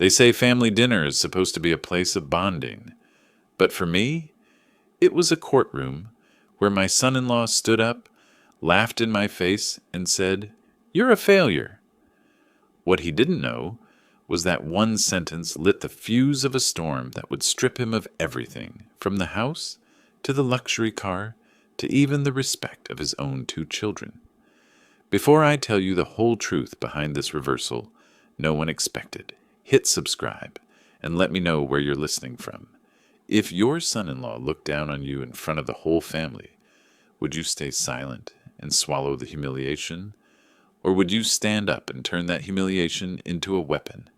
They say family dinner is supposed to be a place of bonding. But for me, it was a courtroom where my son-in-law stood up, laughed in my face, and said, "You're a failure." What he didn't know was that one sentence lit the fuse of a storm that would strip him of everything, from the house to the luxury car to even the respect of his own 2 children. Before I tell you the whole truth behind this reversal no one expected, hit subscribe and let me know where you're listening from. If your son-in-law looked down on you in front of the whole family, would you stay silent and swallow the humiliation? Or would you stand up and turn that humiliation into a weapon?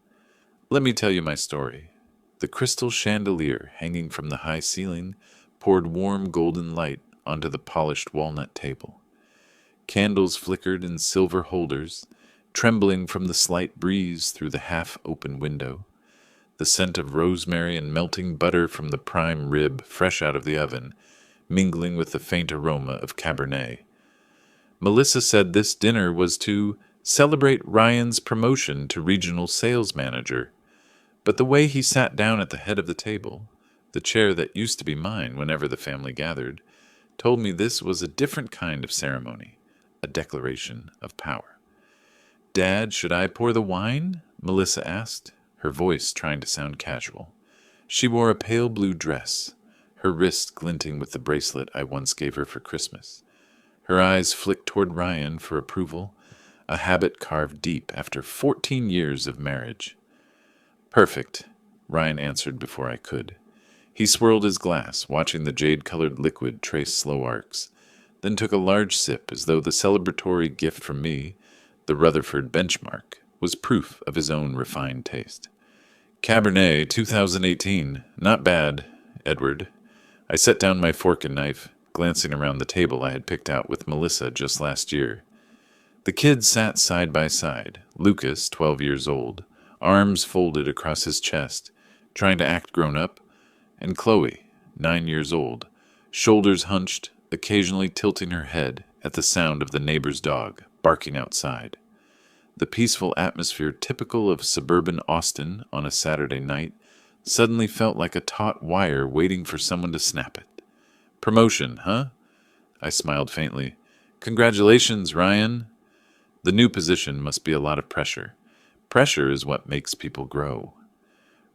Let me tell you my story. The crystal chandelier hanging from the high ceiling poured warm golden light onto the polished walnut table. Candles flickered in silver holders, trembling from the slight breeze through the half-open window. The scent of rosemary and melting butter from the prime rib fresh out of the oven, mingling with the faint aroma of Cabernet. Melissa said this dinner was to celebrate Ryan's promotion to regional sales manager. But the way he sat down at the head of the table, the chair that used to be mine whenever the family gathered, told me this was a different kind of ceremony, a declaration of power. "Dad, should I pour the wine?" Melissa asked, her voice trying to sound casual. She wore a pale blue dress, her wrist glinting with the bracelet I once gave her for Christmas. Her eyes flicked toward Ryan for approval, a habit carved deep after 14 years of marriage. "Perfect," Ryan answered before I could. He swirled his glass, watching the jade-colored liquid trace slow arcs, then took a large sip as though the celebratory gift from me, the Rutherford benchmark, was proof of his own refined taste. "Cabernet 2018. Not bad, Edward." I set down my fork and knife, glancing around the table I had picked out with Melissa just last year. The kids sat side by side, Lucas, 12 years old, arms folded across his chest, trying to act grown up, and Chloe, 9 years old, shoulders hunched, occasionally tilting her head at the sound of the neighbor's dog barking outside. The peaceful atmosphere typical of suburban Austin on a Saturday night suddenly felt like a taut wire waiting for someone to snap it. "Promotion, huh?" I smiled faintly. "Congratulations, Ryan." The new position must be a lot of pressure. Pressure is what makes people grow.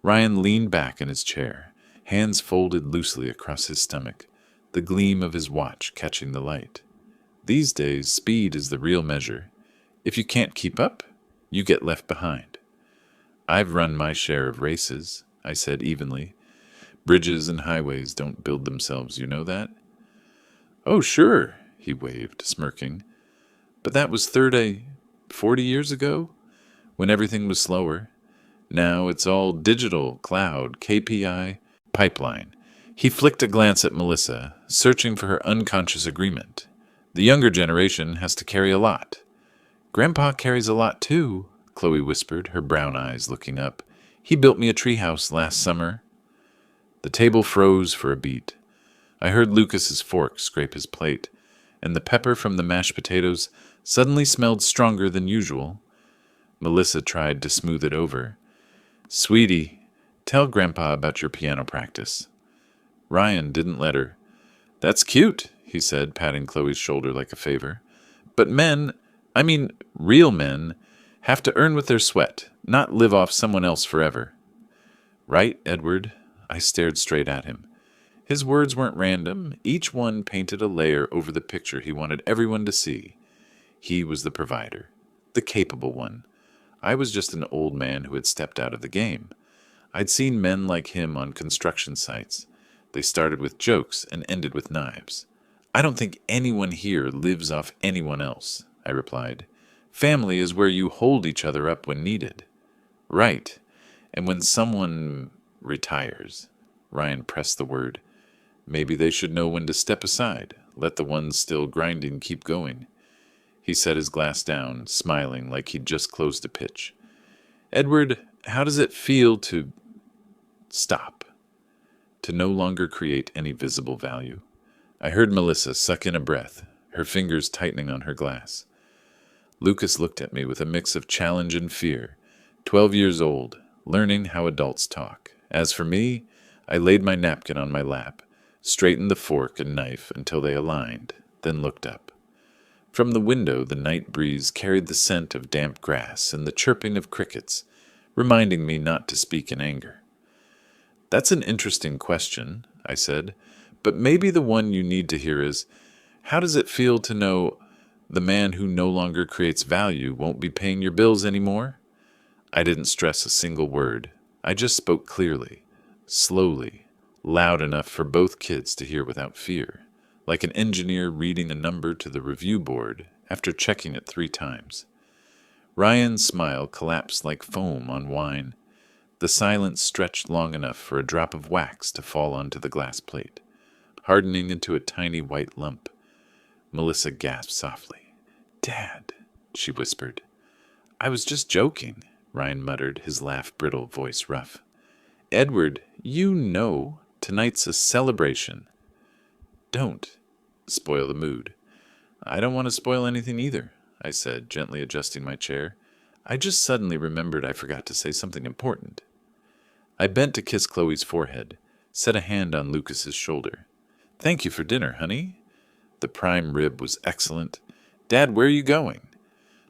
Ryan leaned back in his chair, hands folded loosely across his stomach, the gleam of his watch catching the light. These days, speed is the real measure. If you can't keep up, you get left behind. "I've run my share of races," I said evenly. "Bridges and highways don't build themselves, you know that?" "Oh, sure," he waved, smirking. "But that was 40 years ago, when everything was slower. Now it's all digital, cloud, KPI, pipeline." He flicked a glance at Melissa, searching for her unconscious agreement. "The younger generation has to carry a lot." "Grandpa carries a lot too," Chloe whispered, her brown eyes looking up. "He built me a treehouse last summer." The table froze for a beat. I heard Lucas's fork scrape his plate, and the pepper from the mashed potatoes suddenly smelled stronger than usual. Melissa tried to smooth it over. "Sweetie, tell Grandpa about your piano practice." Ryan didn't let her. "That's cute," he said, patting Chloe's shoulder like a favor. "But real men, have to earn with their sweat, not live off someone else forever." "Right, Edward." I stared straight at him. His words weren't random. Each one painted a layer over the picture he wanted everyone to see. He was the provider, the capable one. I was just an old man who had stepped out of the game. I'd seen men like him on construction sites. They started with jokes and ended with knives. "I don't think anyone here lives off anyone else," I replied. "Family is where you hold each other up when needed." "Right. And when someone retires," Ryan pressed the word, "maybe they should know when to step aside, let the ones still grinding keep going." He set his glass down, smiling like he'd just closed a pitch. "Edward, how does it feel to stop? To no longer create any visible value?" I heard Melissa suck in a breath, her fingers tightening on her glass. Lucas looked at me with a mix of challenge and fear. 12 years old, learning how adults talk. As for me, I laid my napkin on my lap, straightened the fork and knife until they aligned, then looked up. From the window, the night breeze carried the scent of damp grass and the chirping of crickets, reminding me not to speak in anger. "That's an interesting question," I said, "but maybe the one you need to hear is, how does it feel to know the man who no longer creates value won't be paying your bills anymore?" I didn't stress a single word. I just spoke clearly, slowly, loud enough for both kids to hear without fear, like an engineer reading a number to the review board after checking it 3 times. Ryan's smile collapsed like foam on wine. The silence stretched long enough for a drop of wax to fall onto the glass plate, hardening into a tiny white lump. Melissa gasped softly. "Dad," she whispered. "I was just joking," Ryan muttered, his laugh brittle, voice rough. "Edward, you know tonight's a celebration. Don't spoil the mood." "I don't want to spoil anything either," I said, gently adjusting my chair. "I just suddenly remembered I forgot to say something important." I bent to kiss Chloe's forehead, set a hand on Lucas's shoulder. "Thank you for dinner, honey. The prime rib was excellent. Dad, where are you going?"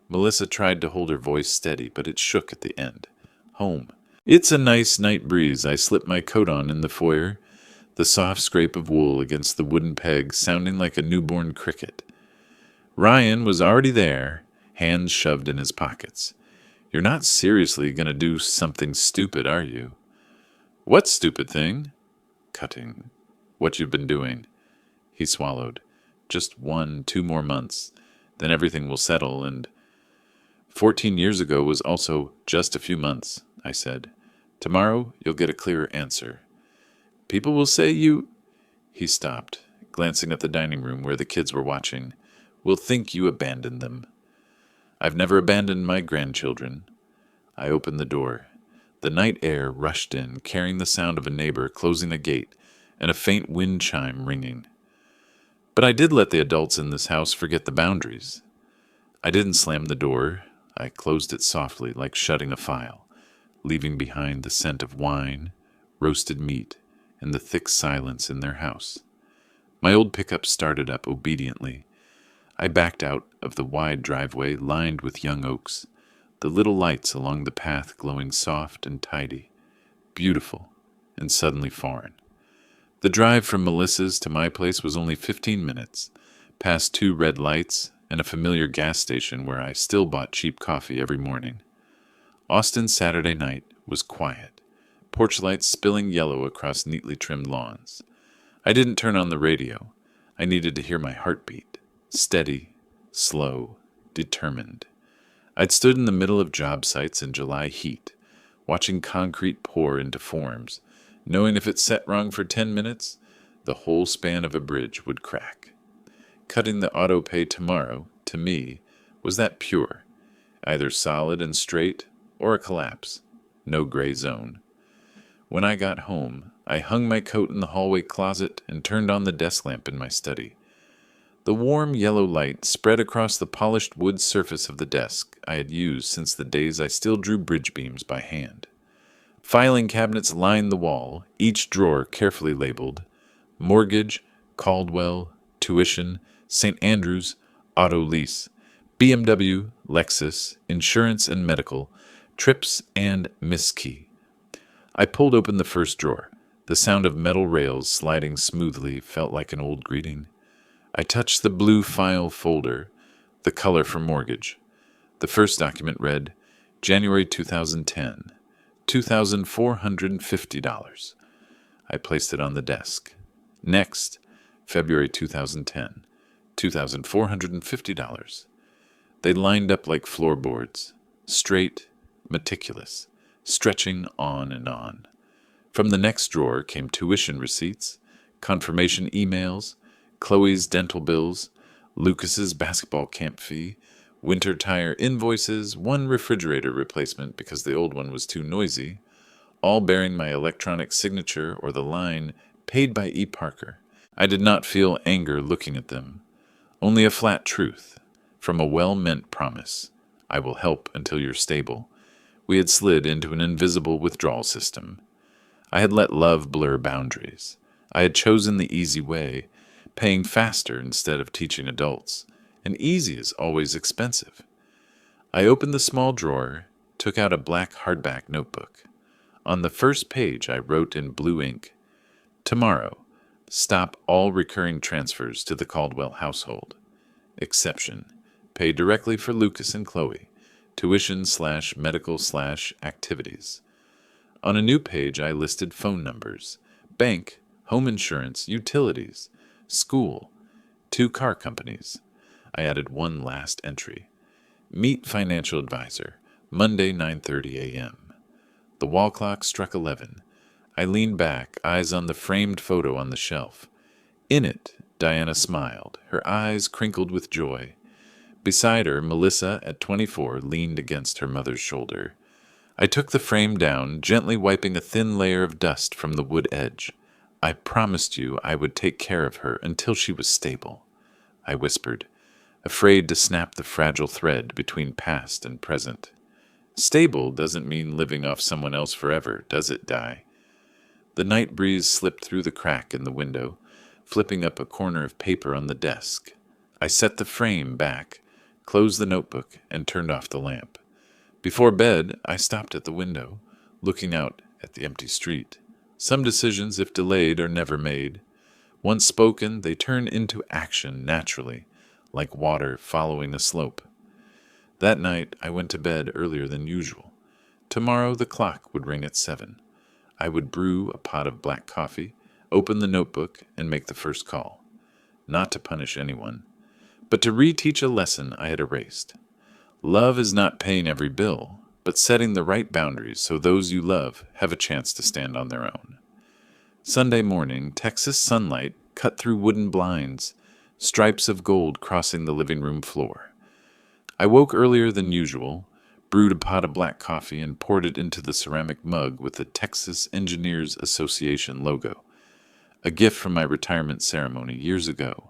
Melissa tried to hold her voice steady, but it shook at the end. "Home. It's a nice night breeze." I slipped my coat on in the foyer, the soft scrape of wool against the wooden peg sounding like a newborn cricket. Ryan was already there, hands shoved in his pockets. "You're not seriously going to do something stupid, are you?" "What stupid thing?" "Cutting. What you've been doing." He swallowed. "Just 1, 2 more months. Then everything will settle, and 14 years ago was also just a few months," I said. "Tomorrow you'll get a clearer answer. People will say you—" He stopped, glancing at the dining room where the kids were watching. "Will think you abandoned them." "I've never abandoned my grandchildren." I opened the door. The night air rushed in, carrying the sound of a neighbor closing a gate and a faint wind chime ringing. But I did let the adults in this house forget the boundaries. I didn't slam the door. I closed it softly, like shutting a file, leaving behind the scent of wine, roasted meat, and the thick silence in their house. My old pickup started up obediently. I backed out of the wide driveway lined with young oaks, the little lights along the path glowing soft and tidy, beautiful and suddenly foreign. The drive from Melissa's to my place was only 15 minutes, past 2 red lights and a familiar gas station where I still bought cheap coffee every morning. Austin's Saturday night was quiet, porch lights spilling yellow across neatly trimmed lawns. I didn't turn on the radio. I needed to hear my heartbeat, steady, slow, determined. I'd stood in the middle of job sites in July heat, watching concrete pour into forms, knowing if it set wrong for 10 minutes, the whole span of a bridge would crack. Cutting the auto pay tomorrow, to me, was that pure, either solid and straight or a collapse, no gray zone. When I got home, I hung my coat in the hallway closet and turned on the desk lamp in my study. The warm yellow light spread across the polished wood surface of the desk I had used since the days I still drew bridge beams by hand. Filing cabinets lined the wall, each drawer carefully labeled mortgage, Caldwell, tuition, St. Andrews, auto lease, BMW, Lexus, insurance and medical, trips, and Miss Key. I pulled open the first drawer. The sound of metal rails sliding smoothly felt like an old greeting. I touched the blue file folder, the color for mortgage. The first document read, January 2010, $2,450. I placed it on the desk. Next, February 2010, $2,450. They lined up like floorboards, straight, meticulous, stretching on and on. From the next drawer came tuition receipts, confirmation emails, Chloe's dental bills, Lucas's basketball camp fee, winter tire invoices, 1 refrigerator replacement because the old one was too noisy, all bearing my electronic signature or the line, paid by E. Parker. I did not feel anger looking at them, only a flat truth, from a well-meant promise. I will help until you're stable. We had slid into an invisible withdrawal system. I had let love blur boundaries. I had chosen the easy way, paying faster instead of teaching adults, and easy is always expensive. I opened the small drawer, took out a black hardback notebook. On the first page I wrote in blue ink, "Tomorrow, stop all recurring transfers to the Caldwell household. Exception, pay directly for Lucas and Chloe, tuition/medical/activities." On a new page I listed phone numbers, bank, home insurance, utilities, school, 2 car companies. I added one last entry. Meet financial advisor, Monday 9:30 a.m. The wall clock struck 11. I leaned back, eyes on the framed photo on the shelf. In it, Diana smiled, her eyes crinkled with joy. Beside her, Melissa, at 24, leaned against her mother's shoulder. I took the frame down, gently wiping a thin layer of dust from the wood edge. "I promised you I would take care of her until she was stable," I whispered, afraid to snap the fragile thread between past and present. Stable doesn't mean living off someone else forever, does it, Di? The night breeze slipped through the crack in the window, flipping up a corner of paper on the desk. I set the frame back, closed the notebook, and turned off the lamp. Before bed, I stopped at the window, looking out at the empty street. Some decisions, if delayed, are never made. Once spoken, they turn into action naturally, like water following a slope. That night, I went to bed earlier than usual. Tomorrow, the clock would ring at 7. I would brew a pot of black coffee, open the notebook, and make the first call. Not to punish anyone, but to reteach a lesson I had erased. Love is not paying every bill, but setting the right boundaries so those you love have a chance to stand on their own. Sunday morning, Texas sunlight cut through wooden blinds, stripes of gold crossing the living room floor. I woke earlier than usual, brewed a pot of black coffee, and poured it into the ceramic mug with the Texas Engineers Association logo, a gift from my retirement ceremony years ago.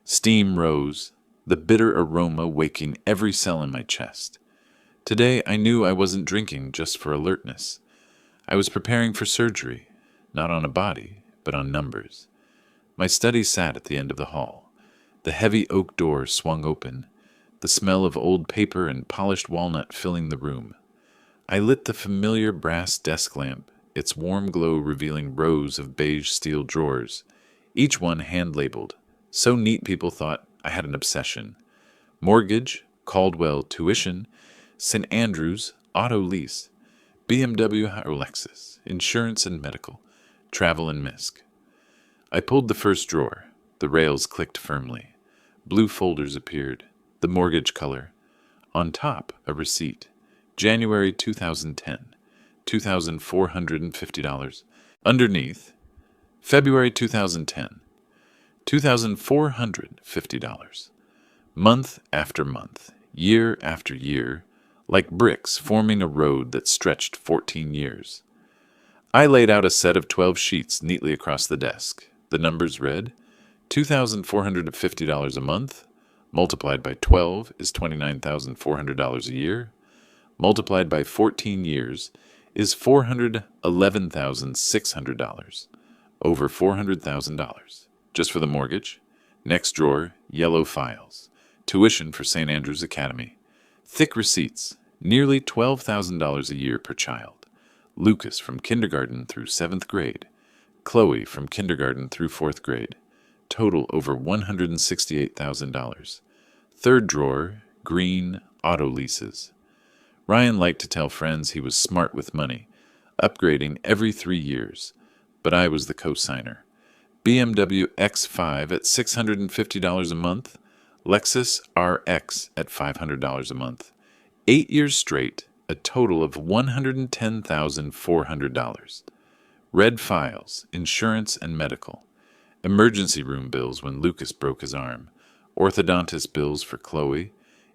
Steam rose, the bitter aroma waking every cell in my chest. Today I knew I wasn't drinking just for alertness. I was preparing for surgery, not on a body, but on numbers. My study sat at the end of the hall. The heavy oak door swung open, the smell of old paper and polished walnut filling the room. I lit the familiar brass desk lamp, its warm glow revealing rows of beige steel drawers, each one hand-labeled, so neat people thought I had an obsession. Mortgage, Caldwell tuition, St. Andrews, auto lease, BMW or Lexus, insurance and medical, travel and misc. I pulled the first drawer. The rails clicked firmly. Blue folders appeared, the mortgage color. On top, a receipt. January 2010, $2,450. Underneath, February 2010, $2,450. Month after month, year after year, like bricks forming a road that stretched 14 years. I laid out a set of 12 sheets neatly across the desk. The numbers read, $2,450 a month, multiplied by 12 is $29,400 a year, multiplied by 14 years is $411,600, over $400,000, just for the mortgage. Next drawer, yellow files, tuition for St. Andrews Academy, thick receipts, nearly $12,000 a year per child. Lucas from kindergarten through 7th grade, Chloe from kindergarten through 4th grade, total over $168,000. Third drawer, green, auto leases. Ryan liked to tell friends he was smart with money, upgrading every 3 years, but I was the co-signer. BMW X5 at $650 a month, Lexus RX at $500 a month. 8 years straight, a total of $110,400. Red files, insurance and medical. Emergency room bills when Lucas broke his arm. Orthodontist bills for Chloe.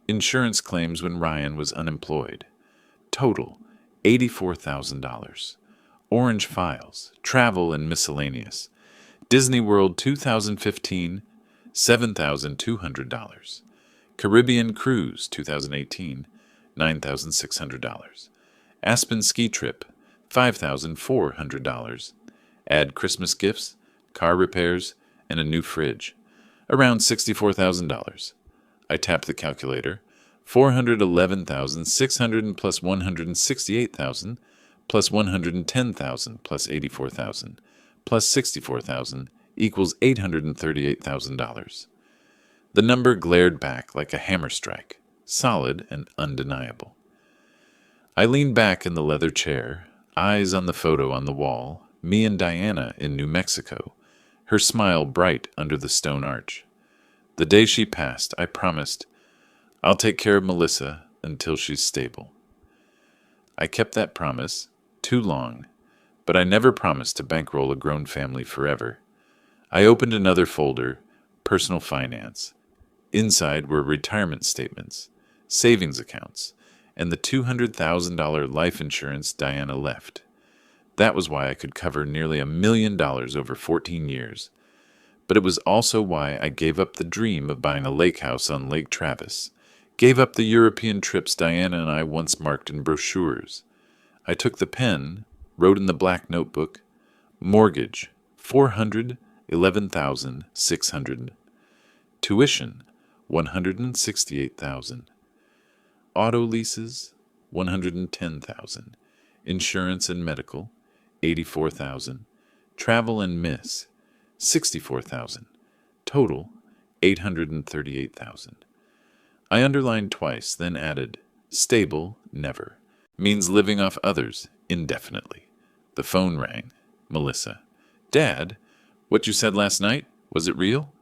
Insurance claims when Ryan was unemployed. Total, $84,000. Orange files, travel and miscellaneous. Disney World 2015, $7,200. Caribbean Cruise 2018, $9,600. Aspen ski trip, $5,400. Add Christmas gifts, car repairs, and a new fridge, around $64,000. I tapped the calculator. 411,600 plus 168,000 plus 110,000 plus 84,000 plus 64,000 equals $838,000. The number glared back like a hammer strike, solid and undeniable. I leaned back in the leather chair, eyes on the photo on the wall, me and Diana in New Mexico, her smile bright under the stone arch. The day she passed, I promised, I'll take care of Melissa until she's stable. I kept that promise too long, but I never promised to bankroll a grown family forever. I opened another folder, personal finance. Inside were retirement statements, savings accounts, and the $200,000 life insurance Diana left. That was why I could cover nearly $1 million over 14 years. But it was also why I gave up the dream of buying a lake house on Lake Travis, gave up the European trips Diana and I once marked in brochures. I took the pen, wrote in the black notebook, mortgage, $411,600. Tuition, $168,000. Auto leases, $110,000. Insurance and medical, $84,000. Travel and miss, $64,000. Total, $838,000. I underlined twice, then added, stable, never. Means living off others, indefinitely. The phone rang. Melissa. Dad, what you said last night, was it real?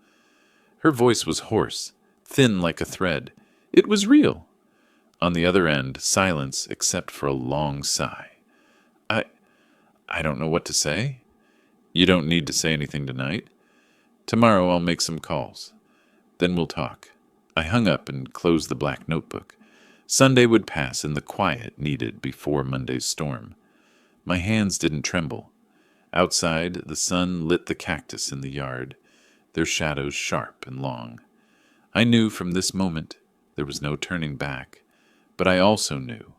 Her voice was hoarse, thin like a thread. It was real. On the other end, silence except for a long sigh. I don't know what to say. You don't need to say anything tonight. Tomorrow I'll make some calls. Then we'll talk. I hung up and closed the black notebook. Sunday would pass in the quiet needed before Monday's storm. My hands didn't tremble. Outside, the sun lit the cactus in the yard, their shadows sharp and long. I knew from this moment there was no turning back, but I also knew,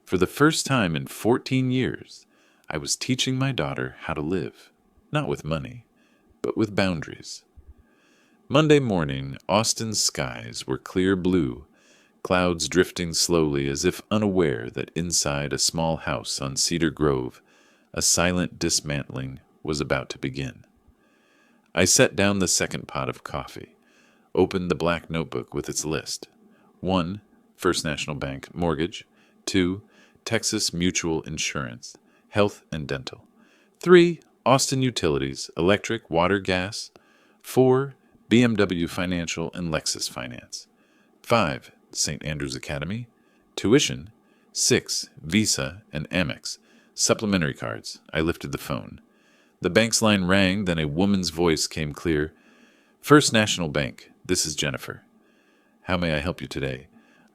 for the first time in 14 years, I was teaching my daughter how to live, not with money, but with boundaries. Monday morning, Austin's skies were clear blue, clouds drifting slowly as if unaware that inside a small house on Cedar Grove, a silent dismantling was about to begin. I set down the second pot of coffee, opened the black notebook with its list. 1. First National Bank mortgage. 2. Texas Mutual Insurance, health and dental. 3. Austin Utilities, electric, water, gas. 4. BMW Financial and Lexus Finance. 5. St. Andrews Academy. Tuition. 6. Visa and Amex. Supplementary cards. I lifted the phone. The bank's line rang, then a woman's voice came clear. First National Bank, this is Jennifer. How may I help you today?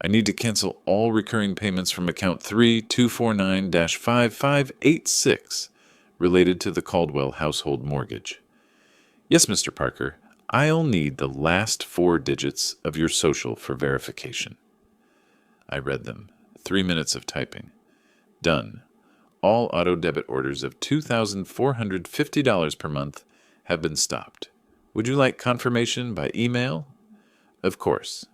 I need to cancel all recurring payments from account 3249-5586 related to the Caldwell household mortgage. Yes, Mr. Parker, I'll need the last 4 digits of your social for verification. I read them. 3 minutes of typing. Done. All auto debit orders of $2,450 per month have been stopped. Would you like confirmation by email? Of course.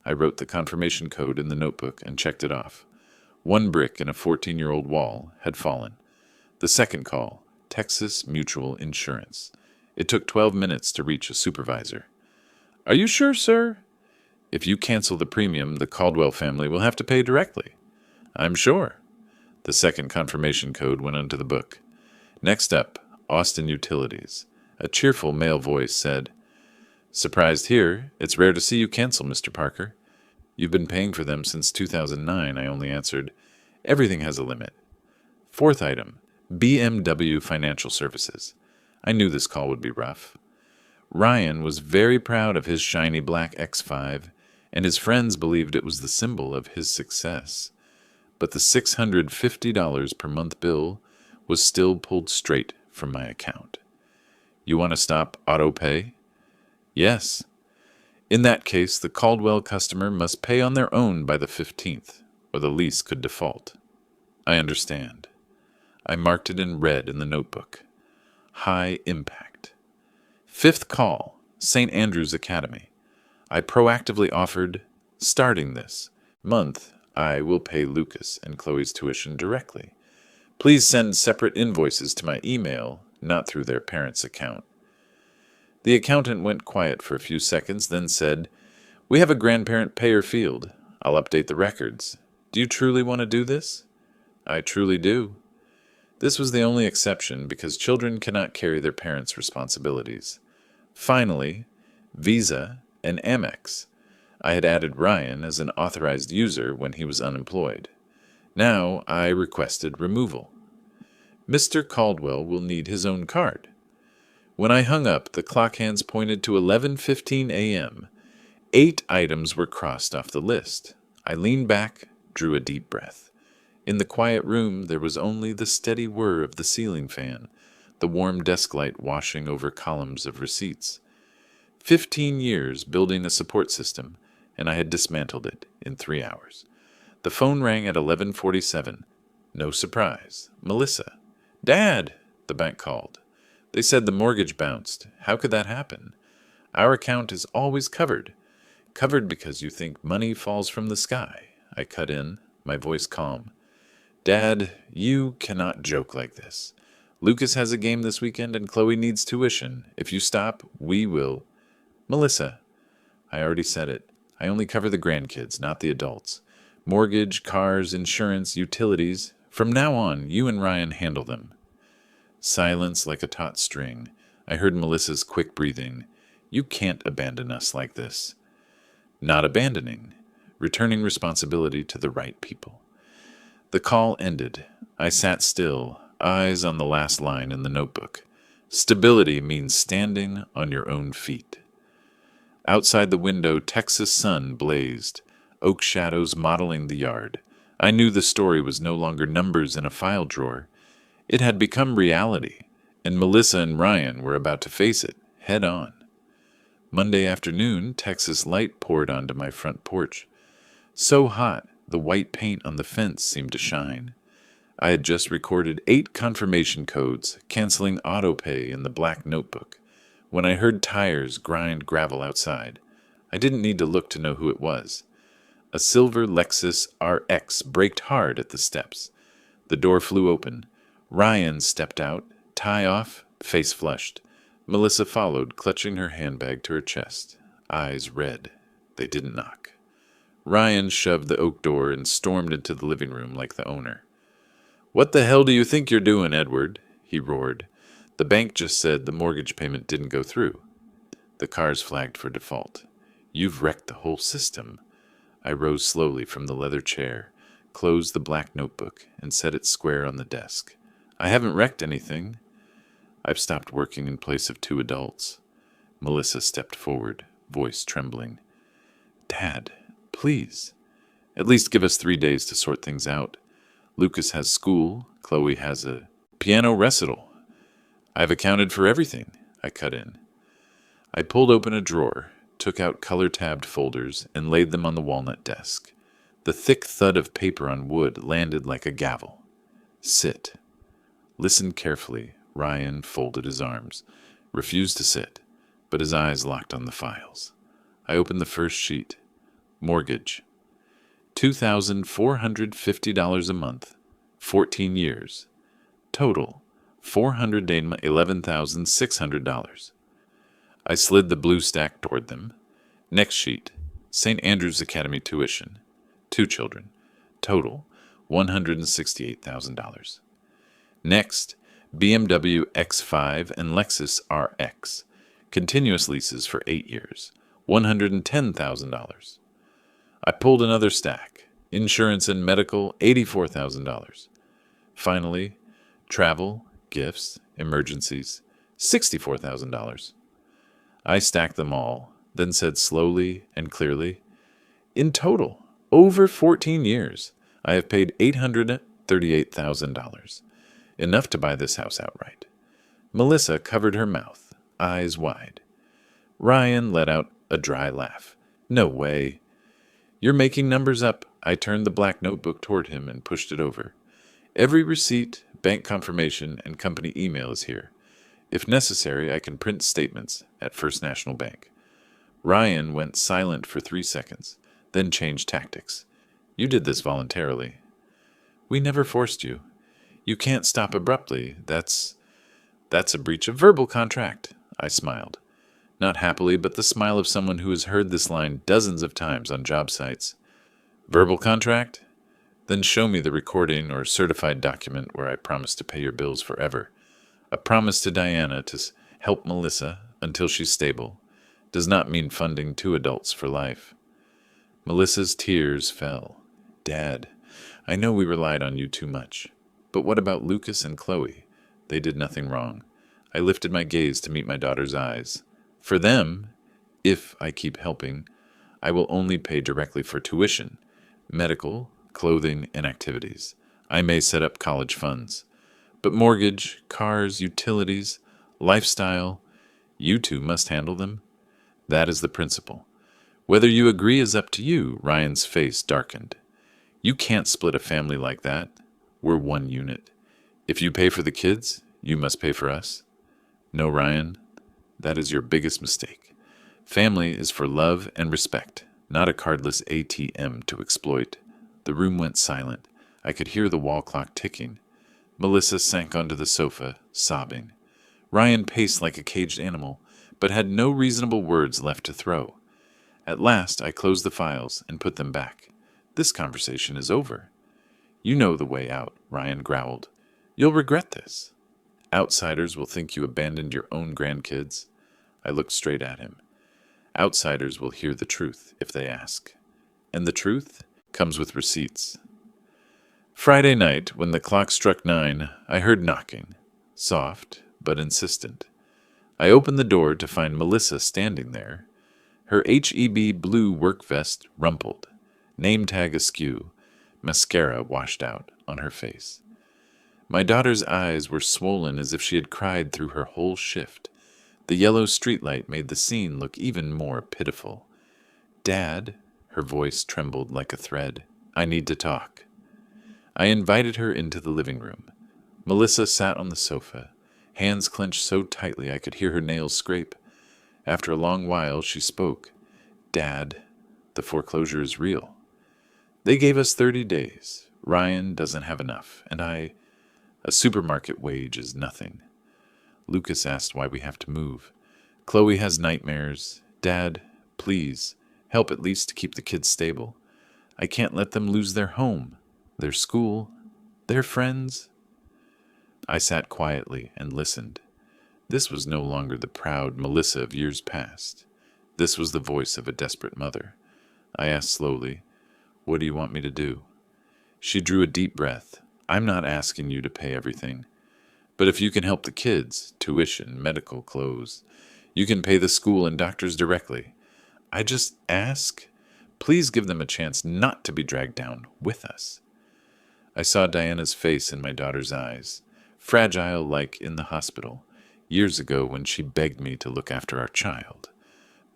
I wrote the confirmation code in the notebook and checked it off. 1 brick in a 14-year-old wall had fallen. The second call, Texas Mutual Insurance. It took 12 minutes to reach a supervisor. Are you sure, sir? If you cancel the premium, the Caldwell family will have to pay directly. I'm sure. The second confirmation code went onto the book. Next up, Austin Utilities. A cheerful male voice said, Surprised here. It's rare to see you cancel, Mr. Parker. You've been paying for them since 2009, I only answered. Everything has a limit. Fourth item, BMW Financial Services. I knew this call would be rough. Ryan was very proud of his shiny black X5, and his friends believed it was the symbol of his success. But the $650 per month bill was still pulled straight from my account. You want to stop auto pay? Yes. In that case, the Caldwell customer must pay on their own by the 15th, or the lease could default. I understand. I marked it in red in the notebook. High impact. Fifth call, St. Andrew's Academy. I proactively offered, starting this month, I will pay Lucas and Chloe's tuition directly. Please send separate invoices to my email, not through their parents' account. The accountant went quiet for a few seconds, then said, We have a grandparent payer field. I'll update the records. Do you truly want to do this? I truly do. This was the only exception because children cannot carry their parents' responsibilities. Finally, Visa and Amex. I had added Ryan as an authorized user when he was unemployed. Now I requested removal. Mr. Caldwell will need his own card. When I hung up, the clock hands pointed to 11:15 a.m. 8 items were crossed off the list. I leaned back, drew a deep breath. In the quiet room, there was only the steady whir of the ceiling fan, the warm desk light washing over columns of receipts. 15 years building a support system, and I had dismantled it in 3 hours. The phone rang at 11:47. No surprise. Melissa. Dad, the bank called. They said the mortgage bounced. How could that happen? Our account is always covered. Covered because you think money falls from the sky. I cut in, my voice calm. Dad, you cannot joke like this. Lucas has a game this weekend and Chloe needs tuition. If you stop, we will. Melissa. I already said it. I only cover the grandkids, not the adults. Mortgage, cars, insurance, utilities. From now on, you and Ryan handle them. Silence like a taut string. I heard Melissa's quick breathing. You can't abandon us like this. Not abandoning. Returning responsibility to the right people. The call ended. I sat still, eyes on the last line in the notebook. Stability means standing on your own feet. Outside the window, Texas sun blazed, oak shadows modeling the yard. I knew the story was no longer numbers in a file drawer. It had become reality, and Melissa and Ryan were about to face it, head on. Monday afternoon, Texas light poured onto my front porch. So hot, the white paint on the fence seemed to shine. I had just recorded 8 confirmation codes, canceling autopay in the black notebook, when I heard tires grind gravel outside. I didn't need to look to know who it was. A silver Lexus RX braked hard at the steps. The door flew open. Ryan stepped out, tie off, face flushed. Melissa followed, clutching her handbag to her chest, eyes red. They didn't knock. Ryan shoved the oak door and stormed into the living room like the owner. What the hell do you think you're doing, Edward? He roared. The bank just said the mortgage payment didn't go through. The car's flagged for default. You've wrecked the whole system. I rose slowly from the leather chair, closed the black notebook, and set it square on the desk. I haven't wrecked anything. I've stopped working in place of 2 adults. Melissa stepped forward, voice trembling. Dad, please. At least give us 3 days to sort things out. Lucas has school. Chloe has a piano recital. I've accounted for everything. I cut in. I pulled open a drawer, took out color-tabbed folders, and laid them on the walnut desk. The thick thud of paper on wood landed like a gavel. Sit. Listen carefully. Ryan folded his arms, refused to sit, but his eyes locked on the files. I opened the first sheet. Mortgage. $2,450 a month. 14 years. Total. $411,600. I slid the blue stack toward them. Next sheet. St. Andrew's Academy tuition. 2 children. Total. $168,000. Next. BMW X5 and Lexus RX. Continuous leases for 8 years. $110,000. I pulled another stack. Insurance and medical, $84,000. Finally, travel, gifts, emergencies, $64,000. I stacked them all, then said slowly and clearly, in total, over 14 years, I have paid $838,000. Enough to buy this house outright. Melissa covered her mouth, eyes wide. Ryan let out a dry laugh. No way. You're making numbers up. I turned the black notebook toward him and pushed it over. Every receipt, bank confirmation, and company email is here. If necessary, I can print statements at First National Bank. Ryan went silent for 3 seconds, then changed tactics. You did this voluntarily. We never forced you. You can't stop abruptly. That's a breach of verbal contract. I smiled. Not happily, but the smile of someone who has heard this line dozens of times on job sites. Verbal contract? Then show me the recording or certified document where I promise to pay your bills forever. A promise to Diana to help Melissa until she's stable does not mean funding 2 adults for life. Melissa's tears fell. Dad, I know we relied on you too much. But what about Lucas and Chloe? They did nothing wrong. I lifted my gaze to meet my daughter's eyes. For them, if I keep helping, I will only pay directly for tuition, medical, clothing, and activities. I may set up college funds. But mortgage, cars, utilities, lifestyle, you two must handle them. That is the principle. Whether you agree is up to you. Ryan's face darkened. You can't split a family like that. We're one unit. If you pay for the kids, you must pay for us. No, Ryan, that is your biggest mistake. Family is for love and respect, not a cardless ATM to exploit. The room went silent. I could hear the wall clock ticking. Melissa sank onto the sofa, sobbing. Ryan paced like a caged animal, but had no reasonable words left to throw. At last, I closed the files and put them back. This conversation is over. You know the way out, Ryan growled. You'll regret this. Outsiders will think you abandoned your own grandkids. I looked straight at him. Outsiders will hear the truth if they ask. And the truth comes with receipts. Friday night, when the clock struck 9, I heard knocking, soft but insistent. I opened the door to find Melissa standing there, her HEB blue work vest rumpled, name tag askew, mascara washed out on her face. My daughter's eyes were swollen as if she had cried through her whole shift. The yellow streetlight made the scene look even more pitiful. Dad, her voice trembled like a thread. I need to talk. I invited her into the living room. Melissa sat on the sofa, hands clenched so tightly I could hear her nails scrape. After a long while, she spoke. Dad, the foreclosure is real. They gave us 30 days. Ryan doesn't have enough, and a supermarket wage is nothing. Lucas asked why we have to move. Chloe has nightmares. Dad, please, help at least to keep the kids stable. I can't let them lose their home, their school, their friends. I sat quietly and listened. This was no longer the proud Melissa of years past. This was the voice of a desperate mother. I asked slowly, what do you want me to do? She drew a deep breath. I'm not asking you to pay everything. But if you can help the kids, tuition, medical, clothes, you can pay the school and doctors directly. I just ask, please give them a chance not to be dragged down with us. I saw Diana's face in my daughter's eyes, fragile like in the hospital, years ago when she begged me to look after our child.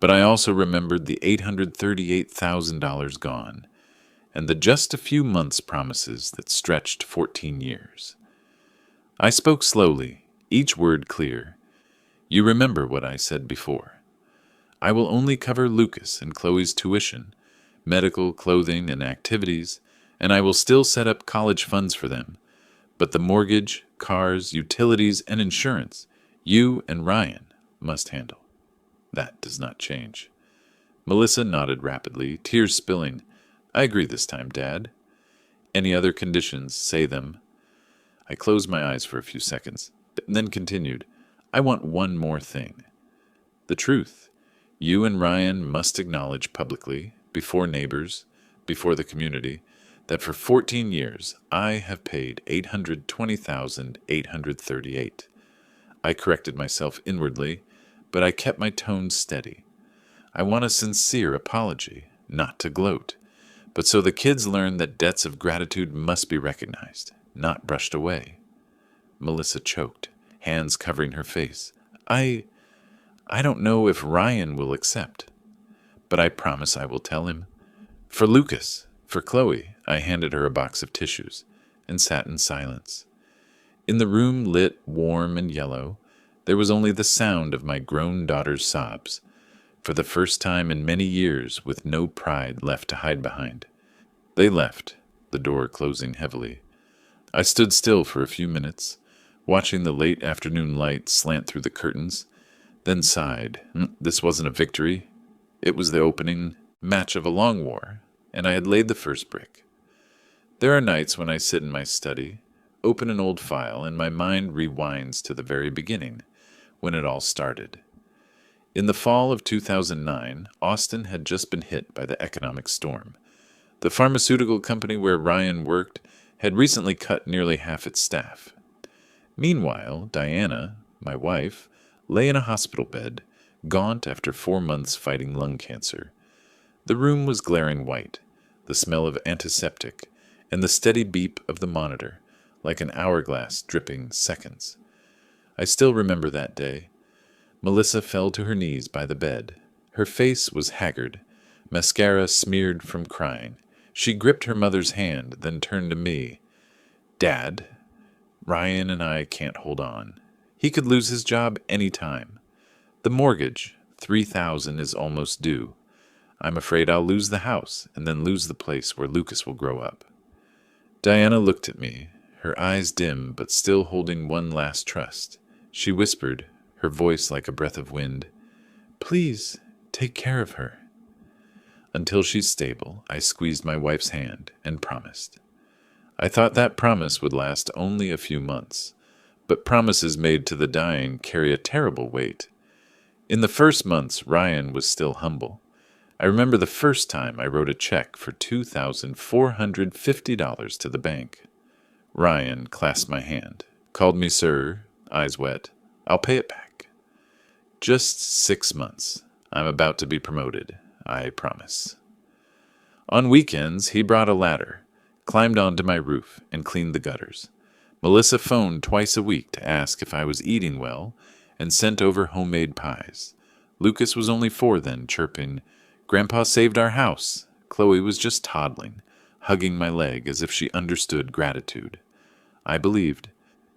But I also remembered the $838,000 gone, and the just a few months promises that stretched 14 years. I spoke slowly, each word clear. You remember what I said before. I will only cover Lucas and Chloe's tuition, medical, clothing, and activities, and I will still set up college funds for them. But the mortgage, cars, utilities, and insurance, you and Ryan must handle. That does not change. Melissa nodded rapidly, tears spilling. I agree this time, Dad. Any other conditions, say them. I closed my eyes for a few seconds, then continued. I want one more thing. The truth. You and Ryan must acknowledge publicly, before neighbors, before the community, that for 14 years I have paid $820,838. I corrected myself inwardly, but I kept my tone steady. I want a sincere apology, not to gloat, but so the kids learn that debts of gratitude must be recognized, not brushed away. Melissa choked, hands covering her face. I don't know if Ryan will accept, but I promise I will tell him. For Lucas, for Chloe, I handed her a box of tissues. and sat in silence. In the room lit warm and yellow, there was only the sound of my grown daughter's sobs, for the first time in many years with no pride left to hide behind. They left, the door closing heavily. I stood still for a few minutes, watching the late afternoon light slant through the curtains, then sighed. This wasn't a victory. It was the opening match of a long war, and I had laid the first brick. There are nights when I sit in my study, open an old file, and my mind rewinds to the very beginning, when it all started. In the fall of 2009, Austin had just been hit by the economic storm. The pharmaceutical company where Ryan worked had recently cut nearly half its staff. Meanwhile, Diana, my wife, lay in a hospital bed, gaunt after 4 months fighting lung cancer. The room was glaring white, the smell of antiseptic, and the steady beep of the monitor, like an hourglass dripping seconds. I still remember that day. Melissa fell to her knees by the bed. Her face was haggard, mascara smeared from crying. She gripped her mother's hand, then turned to me. "Dad, Ryan and I can't hold on. He could lose his job any time. The mortgage, $3,000, is almost due. I'm afraid I'll lose the house and then lose the place where Lucas will grow up." Diana looked at me, her eyes dim but still holding one last trust. She whispered, her voice like a breath of wind, "Please, take care of her." Until she's stable, I squeezed my wife's hand and promised. I thought that promise would last only a few months, but promises made to the dying carry a terrible weight. In the first months, Ryan was still humble. I remember the first time I wrote a check for $2,450 to the bank. Ryan clasped my hand, called me sir, eyes wet. "I'll pay it back." "Just 6 months. I'm about to be promoted, I promise." On weekends, he brought a ladder, climbed onto my roof, and cleaned the gutters. Melissa phoned twice a week to ask if I was eating well, and sent over homemade pies. Lucas was only 4 then, chirping, "Grandpa saved our house." Chloe was just toddling, hugging my leg as if she understood gratitude. I believed.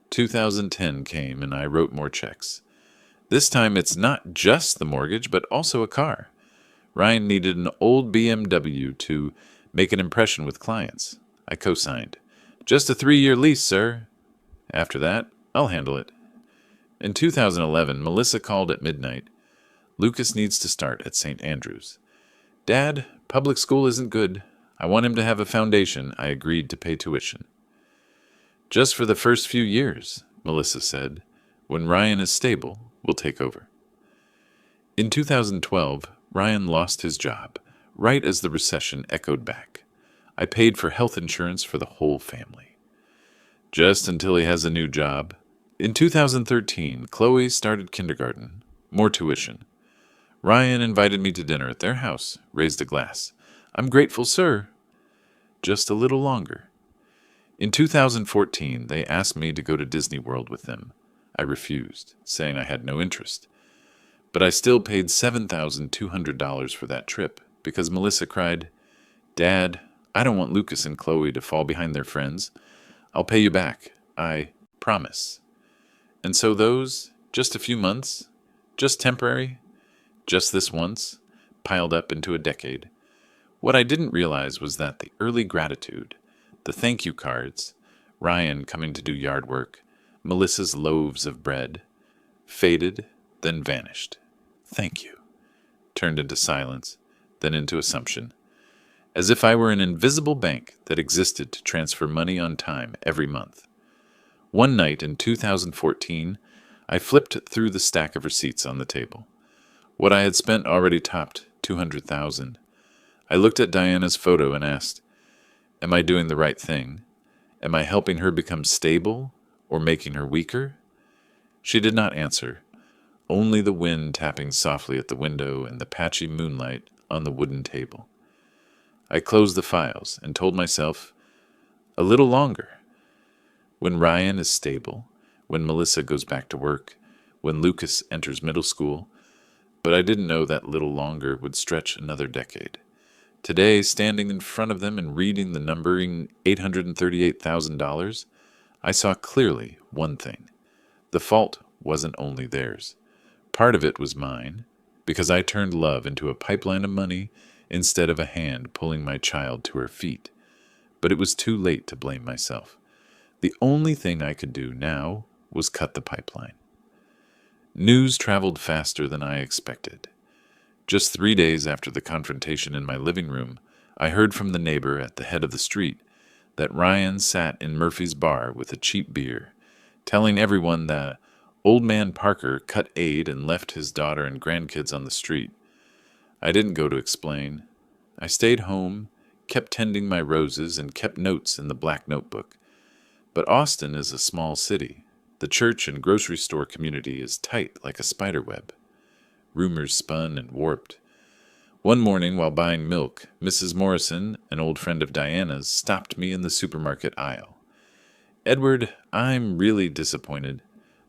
2010 came, and I wrote more checks. This time it's not just the mortgage, but also a car. Ryan needed an old BMW to make an impression with clients. I co-signed. "Just a 3-year lease, sir. After that, I'll handle it." In 2011, Melissa called at midnight. "Lucas needs to start at St. Andrews." "Dad, public school isn't good. I want him to have a foundation." I agreed to pay tuition. "Just for the first few years," Melissa said. "When Ryan is stable, we'll take over." In 2012, Ryan lost his job, right as the recession echoed back. I paid for health insurance for the whole family. Just until he has a new job. In 2013, Chloe started kindergarten. More tuition. Ryan invited me to dinner at their house, raised a glass. "I'm grateful, sir." Just a little longer. In 2014, they asked me to go to Disney World with them. I refused, saying I had no interest. But I still paid $7,200 for that trip because Melissa cried, "Dad, I don't want Lucas and Chloe to fall behind their friends. I'll pay you back. I promise." And so those, just a few months, just temporary, just this once, piled up into a decade. What I didn't realize was that the early gratitude, the thank you cards, Ryan coming to do yard work, Melissa's loaves of bread, faded, then vanished. "Thank you," turned into silence, then into assumption, as if I were an invisible bank that existed to transfer money on time every month. One night in 2014, I flipped through the stack of receipts on the table. What I had spent already topped $200,000. I looked at Diana's photo and asked, "Am I doing the right thing? Am I helping her become stable or making her weaker?" She did not answer, only the wind tapping softly at the window and the patchy moonlight on the wooden table. I closed the files and told myself, a little longer. When Ryan is stable, when Melissa goes back to work, when Lucas enters middle school, but I didn't know that little longer would stretch another decade. Today, standing in front of them and reading the numbering $838,000, I saw clearly one thing. The fault wasn't only theirs. Part of it was mine, because I turned love into a pipeline of money instead of a hand pulling my child to her feet. But it was too late to blame myself. The only thing I could do now was cut the pipeline. News traveled faster than I expected. Just 3 days after the confrontation in my living room, I heard from the neighbor at the head of the street that Ryan sat in Murphy's bar with a cheap beer, telling everyone that old man Parker cut aid and left his daughter and grandkids on the street. I didn't go to explain. I stayed home, kept tending my roses, and kept notes in the black notebook. But Austin is a small city. The church and grocery store community is tight like a spider web. Rumors spun and warped. One morning while buying milk, Mrs. Morrison, an old friend of Diana's, stopped me in the supermarket aisle. "Edward, I'm really disappointed.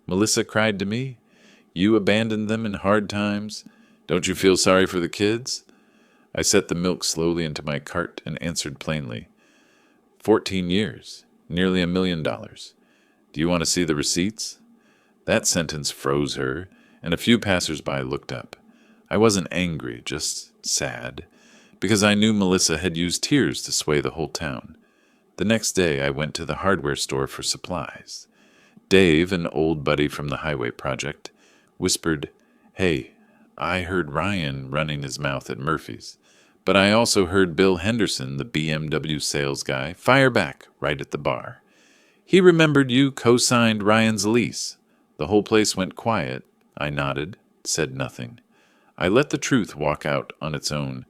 Melissa cried to me. You abandoned them in hard times. Don't you feel sorry for the kids?" I set the milk slowly into my cart and answered plainly. 14 years, nearly $1 million. Do you want to see the receipts? That sentence froze her, and a few passers-by looked up. I wasn't angry, just sad, because I knew Melissa had used tears to sway the whole town. The next day I went to the hardware store for supplies. Dave, an old buddy from the highway project, whispered, "Hey, I heard Ryan running his mouth at Murphy's, but I also heard Bill Henderson, the BMW sales guy, fire back right at the bar. He remembered you co-signed Ryan's lease." The whole place went quiet. I nodded, said nothing. I let the truth walk out on its own,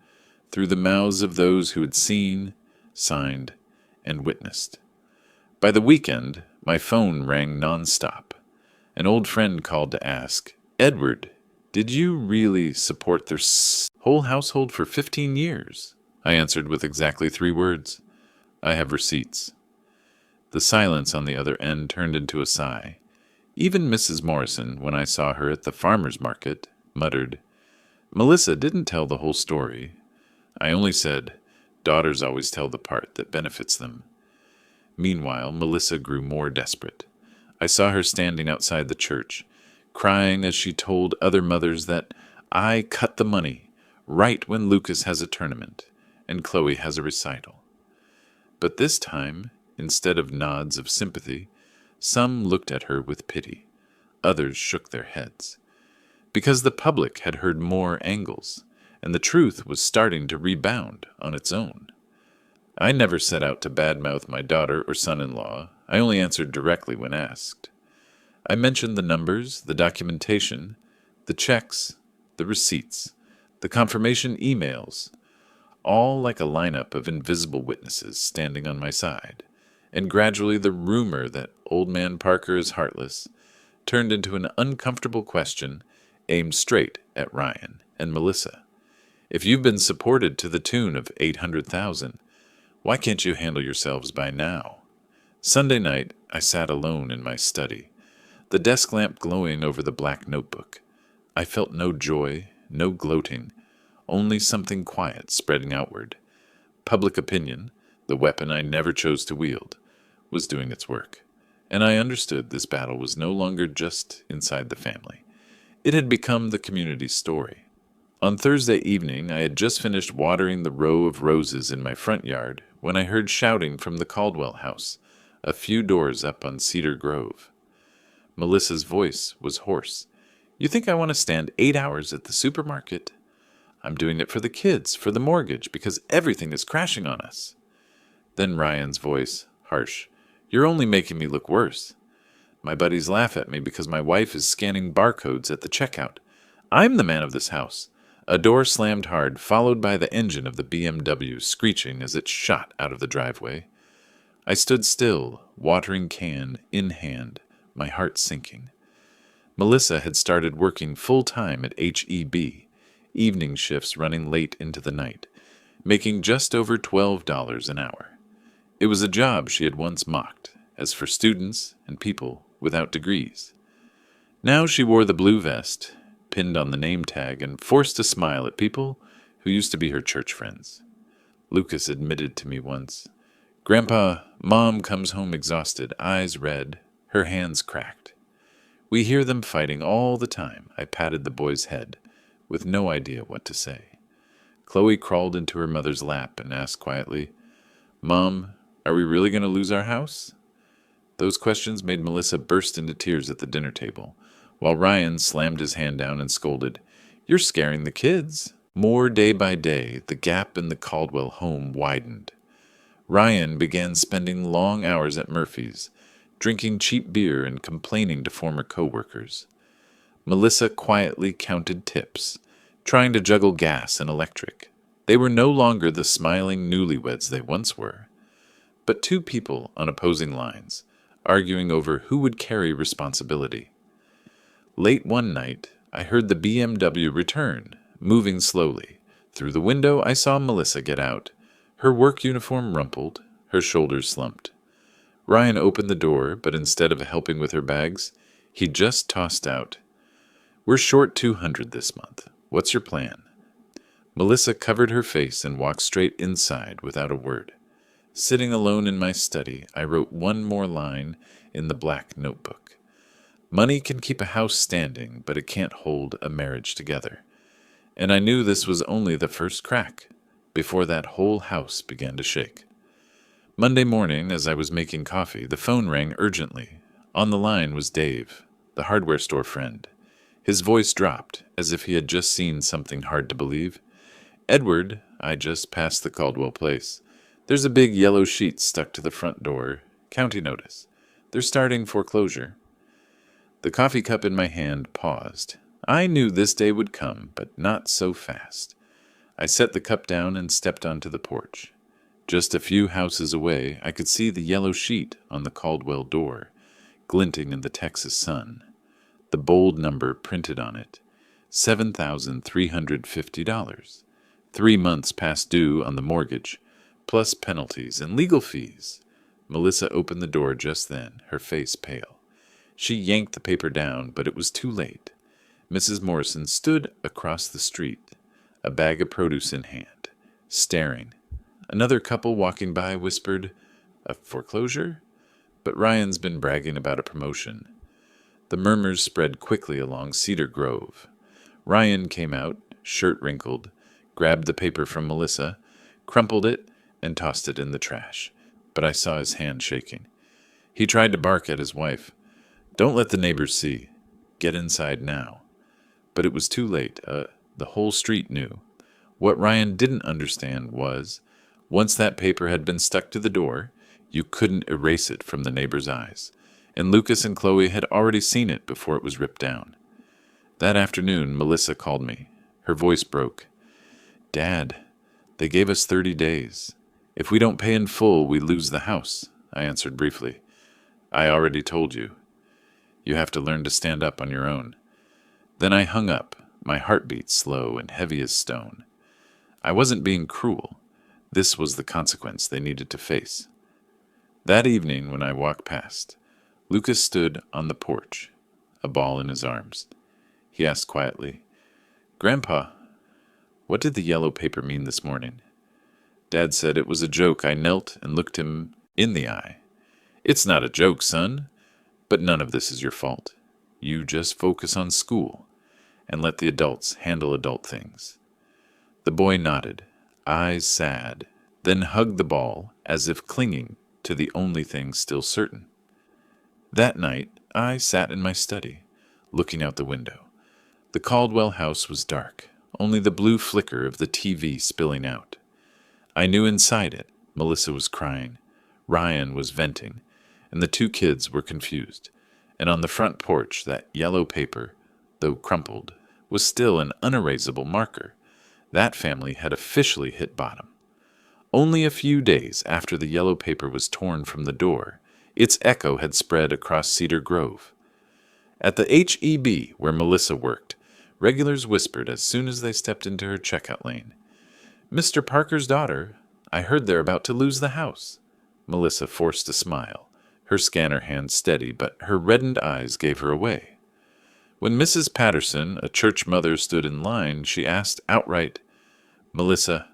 through the mouths of those who had seen, signed, and witnessed. By the weekend, my phone rang nonstop. An old friend called to ask, "Edward, did you really support their whole household for 15 years? I answered with exactly 3 words. "I have receipts." The silence on the other end turned into a sigh. Even Mrs. Morrison, when I saw her at the farmer's market, muttered, "Melissa didn't tell the whole story." I only said, "Daughters always tell the part that benefits them." Meanwhile, Melissa grew more desperate. I saw her standing outside the church, crying as she told other mothers that I cut the money right when Lucas has a tournament and Chloe has a recital. But this time, instead of nods of sympathy, some looked at her with pity. Others shook their heads. Because the public had heard more angles, and the truth was starting to rebound on its own. I never set out to badmouth my daughter or son-in-law. I only answered directly when asked. I mentioned the numbers, the documentation, the checks, the receipts, the confirmation emails, all like a lineup of invisible witnesses standing on my side, and gradually the rumor that old man Parker is heartless turned into an uncomfortable question aimed straight at Ryan and Melissa. If you've been supported to the tune of $800,000, why can't you handle yourselves by now? Sunday night, I sat alone in my study, the desk lamp glowing over the black notebook. I felt no joy, no gloating, only something quiet spreading outward. Public opinion, the weapon I never chose to wield, was doing its work, and I understood this battle was no longer just inside the family. It had become the community's story. On Thursday evening, I had just finished watering the row of roses in my front yard when I heard shouting from the Caldwell house, a few doors up on Cedar Grove. Melissa's voice was hoarse. "You think I want to stand 8 hours at the supermarket? I'm doing it for the kids, for the mortgage, because everything is crashing on us." Then Ryan's voice, harsh. "You're only making me look worse. My buddies laugh at me because my wife is scanning barcodes at the checkout. I'm the man of this house." A door slammed hard, followed by the engine of the BMW screeching as it shot out of the driveway. I stood still, watering can in hand, my heart sinking. Melissa had started working full-time at HEB, evening shifts running late into the night, making just over $12 an hour. It was a job she had once mocked, as for students and people without degrees. Now she wore the blue vest, pinned on the name tag, and forced to smile at people who used to be her church friends. Lucas admitted to me once. Grandpa, Mom comes home exhausted, eyes red, her hands cracked. We hear them fighting all the time. I patted the boy's head, with no idea what to say. Chloe crawled into her mother's lap and asked quietly, Mom, are we really going to lose our house? Those questions made Melissa burst into tears at the dinner table, while Ryan slammed his hand down and scolded, You're scaring the kids. More day by day, the gap in the Caldwell home widened. Ryan began spending long hours at Murphy's, drinking cheap beer and complaining to former coworkers. Melissa quietly counted tips, trying to juggle gas and electric. They were no longer the smiling newlyweds they once were, but two people on opposing lines, arguing over who would carry responsibility. Late one night, I heard the BMW return, moving slowly. Through the window, I saw Melissa get out, her work uniform rumpled, her shoulders slumped. Ryan opened the door, but instead of helping with her bags, he just tossed out, We're short $200 this month. What's your plan? Melissa covered her face and walked straight inside without a word. Sitting alone in my study, I wrote one more line in the black notebook. Money can keep a house standing, but it can't hold a marriage together. And I knew this was only the first crack, before that whole house began to shake. Monday morning, as I was making coffee, the phone rang urgently. On the line was Dave, the hardware store friend. His voice dropped, as if he had just seen something hard to believe. Edward, I just passed the Caldwell place. There's a big yellow sheet stuck to the front door. County notice. They're starting foreclosure. The coffee cup in my hand paused. I knew this day would come, but not so fast. I set the cup down and stepped onto the porch. Just a few houses away, I could see the yellow sheet on the Caldwell door, glinting in the Texas sun. The bold number printed on it, $7,350. 3 months past due on the mortgage, plus penalties and legal fees. Melissa opened the door just then, her face pale. She yanked the paper down, but it was too late. Mrs. Morrison stood across the street, a bag of produce in hand, staring. Another couple walking by whispered, A foreclosure? But Ryan's been bragging about a promotion. The murmurs spread quickly along Cedar Grove. Ryan came out, shirt wrinkled, grabbed the paper from Melissa, crumpled it, and tossed it in the trash. But I saw his hand shaking. He tried to bark at his wife. Don't let the neighbors see. Get inside now. But it was too late. The whole street knew. What Ryan didn't understand was, once that paper had been stuck to the door, you couldn't erase it from the neighbors' eyes. And Lucas and Chloe had already seen it before it was ripped down. That afternoon, Melissa called me. Her voice broke. Dad, they gave us 30 days. If we don't pay in full, we lose the house, I answered briefly. I already told you. You have to learn to stand up on your own. Then I hung up, my heartbeat slow and heavy as stone. I wasn't being cruel. This was the consequence they needed to face. That evening, when I walked past, Lucas stood on the porch, a ball in his arms. He asked quietly, Grandpa, what did the yellow paper mean this morning? Dad said it was a joke. I knelt and looked him in the eye. It's not a joke, son, but none of this is your fault. You just focus on school and let the adults handle adult things. The boy nodded, eyes sad, then hugged the ball as if clinging to the only thing still certain. That night, I sat in my study, looking out the window. The Caldwell house was dark, only the blue flicker of the TV spilling out. I knew inside it, Melissa was crying, Ryan was venting, and the two kids were confused. And on the front porch, that yellow paper, though crumpled, was still an unerasable marker. That family had officially hit bottom. Only a few days after the yellow paper was torn from the door, its echo had spread across Cedar Grove. At the H-E-B, where Melissa worked, regulars whispered as soon as they stepped into her checkout lane. Mr. Parker's daughter, I heard they're about to lose the house. Melissa forced a smile, her scanner hand steady, but her reddened eyes gave her away. When Mrs. Patterson, a church mother, stood in line, she asked outright, Melissa,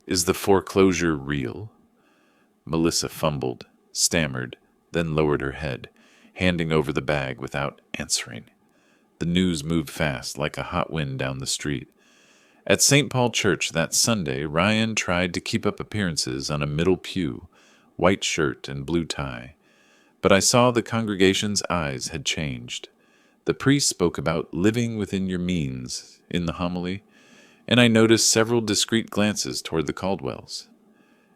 Is the foreclosure real? Melissa fumbled, stammered, then lowered her head, handing over the bag without answering. The news moved fast, like a hot wind down the street. At St. Paul Church that Sunday, Ryan tried to keep up appearances on a middle pew, white shirt and blue tie. But I saw the congregation's eyes had changed. The priest spoke about living within your means in the homily, and I noticed several discreet glances toward the Caldwells.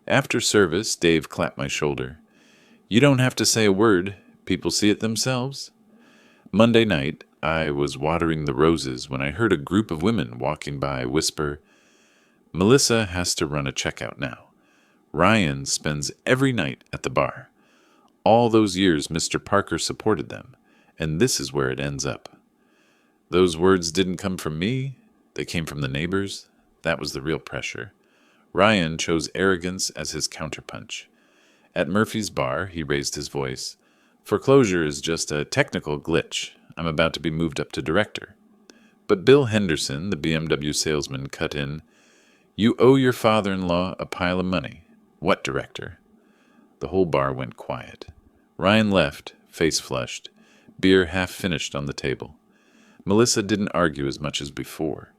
After service, Dave clapped my shoulder. You don't have to say a word. People see it themselves. Monday night, I was watering the roses when I heard a group of women walking by whisper, Melissa has to run a checkout now. Ryan spends every night at the bar. All those years Mr. Parker supported them, and this is where it ends up. Those words didn't come from me. They came from the neighbors. That was the real pressure. Ryan chose arrogance as his counterpunch. At Murphy's bar, he raised his voice. Foreclosure is just a technical glitch. I'm about to be moved up to director. But Bill Henderson, the BMW salesman, cut in. You owe your father-in-law a pile of money. What director? The whole bar went quiet. Ryan left, face flushed, beer half finished on the table. Melissa didn't argue as much as before.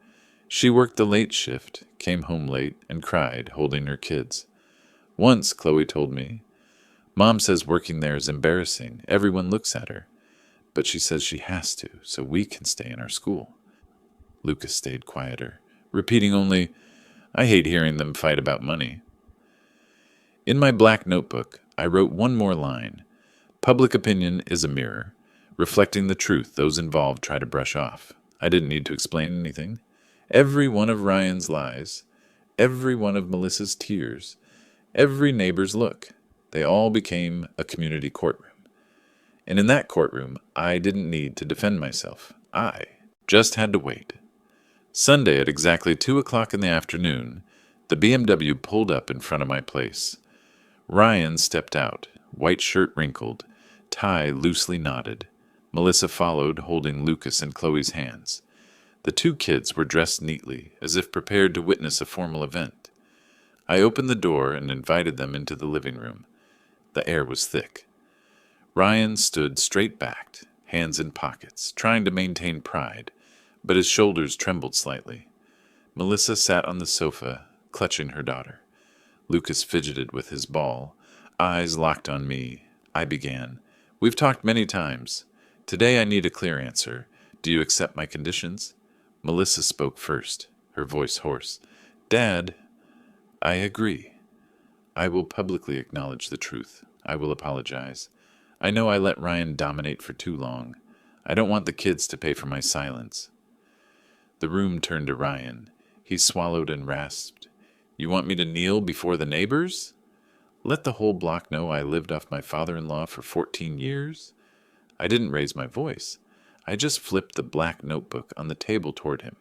She worked the late shift, came home late, and cried, holding her kids. Once, Chloe told me, Mom says working there is embarrassing. Everyone looks at her. But she says she has to, so we can stay in our school. Lucas stayed quieter, repeating only, I hate hearing them fight about money. In my black notebook, I wrote one more line. Public opinion is a mirror, reflecting the truth those involved try to brush off. I didn't need to explain anything. Every one of Ryan's lies, every one of Melissa's tears, every neighbor's look, they all became a community courtroom. And in that courtroom, I didn't need to defend myself. I just had to wait. Sunday at exactly 2 o'clock in the afternoon, the BMW pulled up in front of my place. Ryan stepped out, white shirt wrinkled, tie loosely knotted. Melissa followed, holding Lucas and Chloe's hands. The two kids were dressed neatly, as if prepared to witness a formal event. I opened the door and invited them into the living room. The air was thick. Ryan stood straight-backed, hands in pockets, trying to maintain pride, but his shoulders trembled slightly. Melissa sat on the sofa, clutching her daughter. Lucas fidgeted with his ball, eyes locked on me. I began. We've talked many times. Today I need a clear answer. Do you accept my conditions? Melissa spoke first, her voice hoarse. Dad, I agree. I will publicly acknowledge the truth. I will apologize. I know I let Ryan dominate for too long. I don't want the kids to pay for my silence. The room turned to Ryan. He swallowed and rasped. You want me to kneel before the neighbors? Let the whole block know I lived off my father-in-law for 14 years? I didn't raise my voice. I just flipped the black notebook on the table toward him.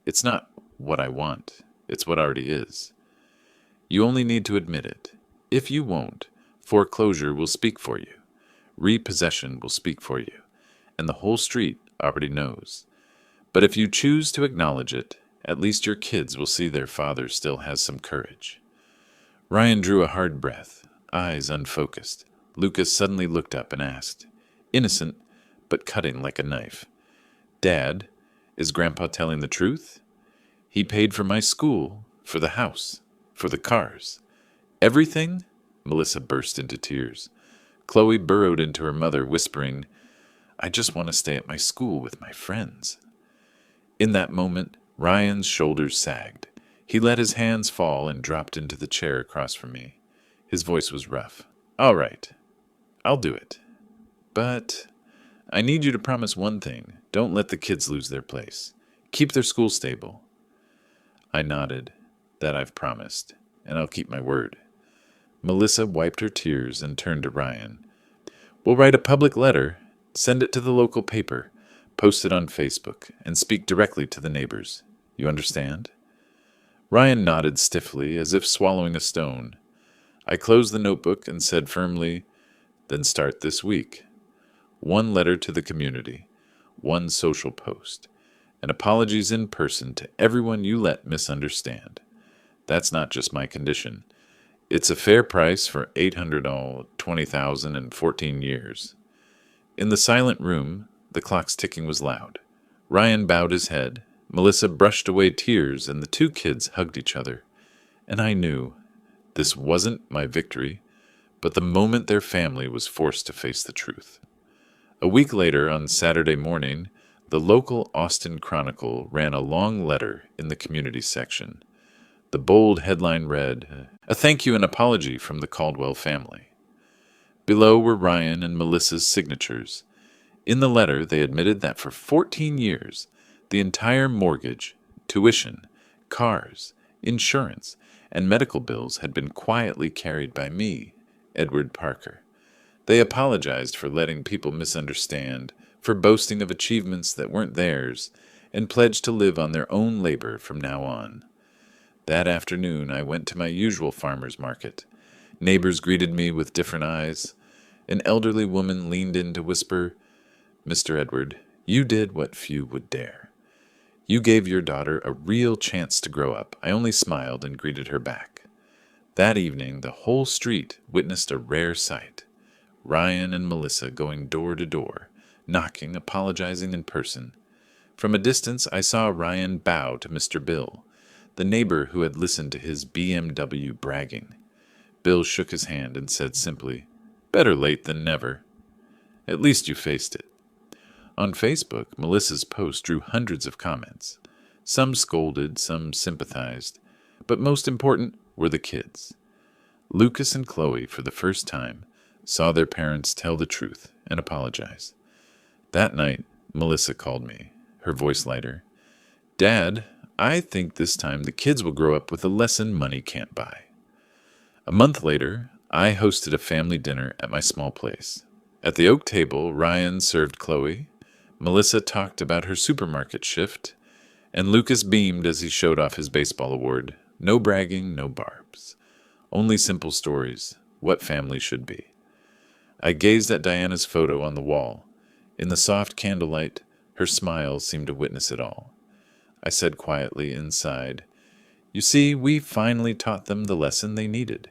It's not what I want. It's what already is. You only need to admit it. If you won't, foreclosure will speak for you. Repossession will speak for you. And the whole street already knows. But if you choose to acknowledge it, at least your kids will see their father still has some courage. Ryan drew a hard breath, eyes unfocused. Lucas suddenly looked up and asked, innocent, but cutting like a knife, Dad, is Grandpa telling the truth? He paid for my school, for the house, for the cars. Everything? Melissa burst into tears. Chloe burrowed into her mother, whispering, I just want to stay at my school with my friends. In that moment, Ryan's shoulders sagged. He let his hands fall and dropped into the chair across from me. His voice was rough. All right, I'll do it. But I need you to promise one thing. Don't let the kids lose their place. Keep their school stable. I nodded. That I've promised, and I'll keep my word. Melissa wiped her tears and turned to Ryan. We'll write a public letter, send it to the local paper, post it on Facebook, and speak directly to the neighbors. You understand? Ryan nodded stiffly, as if swallowing a stone. I closed the notebook and said firmly, then start this week. One letter to the community, one social post, and apologies in person to everyone you let misunderstand. That's not just my condition. It's a fair price for 800 all 20,000 and 14 years. In the silent room, the clock's ticking was loud. Ryan bowed his head. Melissa brushed away tears, and the two kids hugged each other. And I knew this wasn't my victory, but the moment their family was forced to face the truth. A week later, on Saturday morning, the local Austin Chronicle ran a long letter in the community section. The bold headline read, "A thank you and apology from the Caldwell family." Below were Ryan and Melissa's signatures. In the letter, they admitted that for 14 years, the entire mortgage, tuition, cars, insurance, and medical bills had been quietly carried by me, Edward Parker. They apologized for letting people misunderstand, for boasting of achievements that weren't theirs, and pledged to live on their own labor from now on. That afternoon, I went to my usual farmer's market. Neighbors greeted me with different eyes. An elderly woman leaned in to whisper, "Mr. Edward, you did what few would dare. You gave your daughter a real chance to grow up." I only smiled and greeted her back. That evening, the whole street witnessed a rare sight. Ryan and Melissa going door to door, knocking, apologizing in person. From a distance, I saw Ryan bow to Mr. Bill, the neighbor who had listened to his BMW bragging. Bill shook his hand and said simply, "Better late than never. At least you faced it." On Facebook, Melissa's post drew hundreds of comments. Some scolded, some sympathized, but most important were the kids. Lucas and Chloe, for the first time, saw their parents tell the truth and apologize. That night, Melissa called me, her voice lighter. "Dad, I think this time the kids will grow up with a lesson money can't buy." A month later, I hosted a family dinner at my small place. At the oak table, Ryan served Chloe, Melissa talked about her supermarket shift, and Lucas beamed as he showed off his baseball award. No bragging, no barbs. Only simple stories, what family should be. I gazed at Diana's photo on the wall. In the soft candlelight, her smile seemed to witness it all. I said quietly inside, "You see, we finally taught them the lesson they needed."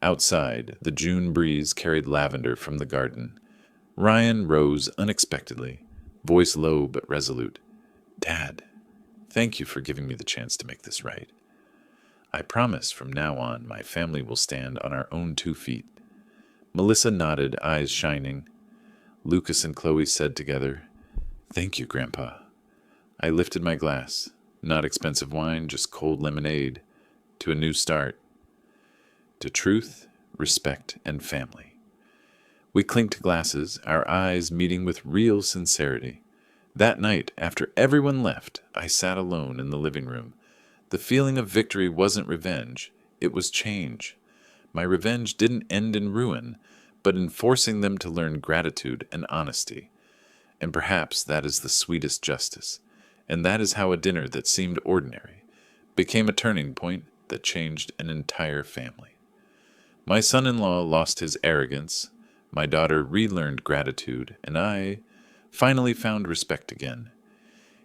Outside, the June breeze carried lavender from the garden. Ryan rose unexpectedly, voice low but resolute. "Dad, thank you for giving me the chance to make this right. I promise from now on my family will stand on our own 2 feet." Melissa nodded, eyes shining. Lucas and Chloe said together, "Thank you, Grandpa." I lifted my glass, not expensive wine, just cold lemonade, to a new start. To truth, respect, and family. We clinked glasses, our eyes meeting with real sincerity. That night, after everyone left, I sat alone in the living room. The feeling of victory wasn't revenge, it was change. My revenge didn't end in ruin, but in forcing them to learn gratitude and honesty. And perhaps that is the sweetest justice. And that is how a dinner that seemed ordinary became a turning point that changed an entire family. My son-in-law lost his arrogance, my daughter relearned gratitude, and I finally found respect again.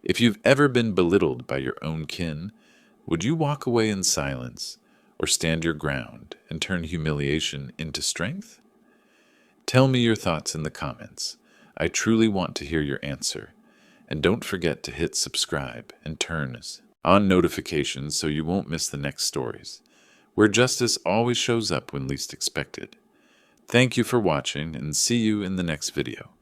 If you've ever been belittled by your own kin, would you walk away in silence or stand your ground and turn humiliation into strength? Tell me your thoughts in the comments. I truly want to hear your answer. And don't forget to hit subscribe and turn on notifications so you won't miss the next stories, where justice always shows up when least expected. Thank you for watching, and see you in the next video.